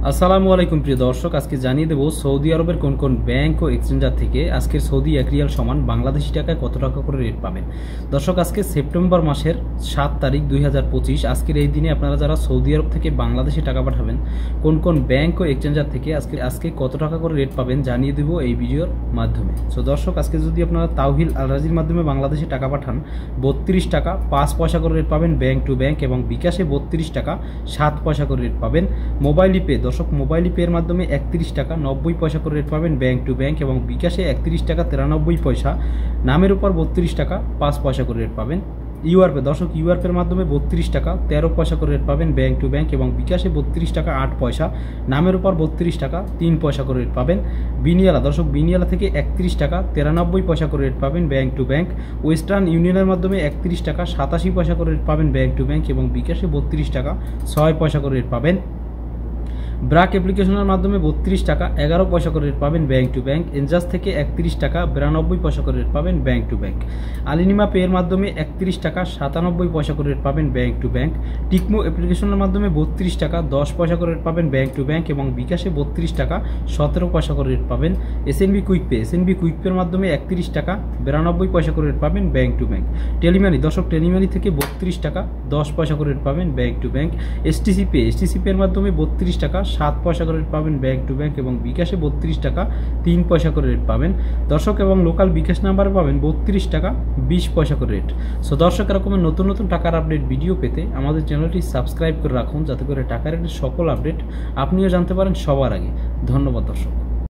আসসালামু আলাইকুম প্রিয় দর্শক, আজকে জানিয়ে দেব সৌদি আরবের কোন কোন ব্যাংক ও এক্সচেঞ্জার থেকে আজকের সৌদি এক রিয়াল সমান বাংলাদেশি টাকায় কত টাকা করে রেট পাবেন। দর্শক, আজকে সেপ্টেম্বর মাসের 7 তারিখ 2025। আজকের এই দিনে আপনারা যারা সৌদি আরব থেকে বাংলাদেশে টাকা পাঠাবেন, কোন কোন ব্যাংক ও এক্সচেঞ্জার থেকে আজকে কত টাকা করে রেট পাবেন জানিয়ে দেব এই ভিডিওর মাধ্যমে। সো দর্শক, আজকে যদি আপনারা তাওহিল আল রাজির মাধ্যমে বাংলাদেশে টাকা পাঠান, 32 টাকা 5 পয়সা করে রেট পাবেন ব্যাংক টু ব্যাংক, এবং বিকাশে 32 টাকা 7 পয়সা করে রেট পাবেন। মোবাইল পে দর্শক, মোবাইল পের মাধ্যমে 31 টাকা 90 পয়সা করে রেট পাবেন ব্যাংক টু ব্যাংক, এবং বিকাশে 31 টাকা 93 পয়সা, নামের উপর 32 টাকা 5 পয়সা করে রেট পাবেন। ইউআরপে দর্শক, ইউআরপের মাধ্যমে 32 টাকা 13 পয়সা করে রেট পাবেন ব্যাংক টু ব্যাংক, এবং বিকাশে 32 টাকা 8 পয়সা, নামের উপর 32 টাকা 3 পয়সা করে রেট পাবেন। বিনিয়ালা দর্শক, বিনিয়ালা থেকে 31 টাকা 93 পয়সা করে রেট পাবেন ব্যাংক টু ব্যাংক। ওয়েস্টার্ন ইউনিয়নের মাধ্যমে 31 টাকা 87 পয়সা করে রেট পাবেন ব্যাংক টু ব্যাংক, এবং বিকাশে 32 টাকা 6 পয়সা করে রেট পাবেন। ব্রাক অ্যাপ্লিকেশনের মাধ্যমে 32 টাকা 11 পয়সা করে রেট পাবেন ব্যাংক টু ব্যাংক। এনজাস থেকে 31 টাকা 92 পয়সা করে রেট পাবেন ব্যাংক টু ব্যাংক। আলিনিমা পেয়ের মাধ্যমে 31 টাকা 97 পয়সা করে রেট পাবেন ব্যাংক টু ব্যাংক। টিকমো অ্যাপ্লিকেশনের মাধ্যমে 32 টাকা 10 পয়সা করে রেট পাবেন ব্যাংক টু ব্যাংক, এবং বিকাশে 32 টাকা 17 পয়সা করে রেট পাবেন। SNB quick pay, SNB quick পের মাধ্যমে 31 টাকা 92 পয়সা করে রেট পাবেন ব্যাংক টু ব্যাংক। টেলিমানি দর্শক, টেলিমানি থেকে 32 টাকা 10 পয়সা করে রেট পাবেন bank to bank. STC pay, STC পের মাধ্যমে 32 টাকা 7 পয়সা করে রেট পাবেন ব্যাংক টু ব্যাংক, এবং বিকাশে 32 টাকা 3 পয়সা করে রেট পাবেন দর্শক, এবং লোকাল বিকাশ নাম্বারে পাবেন 32 টাকা 20 পয়সা করে রেট। সো দর্শক, এরকমের নতুন নতুন টাকার আপডেট ভিডিও পেতে আমাদের চ্যানেলটি সাবস্ক্রাইব করে রাখুন, যাতে করে টাকার সকল আপডেট আপনিও জানতে পারেন সবার আগে। ধন্যবাদ দর্শক।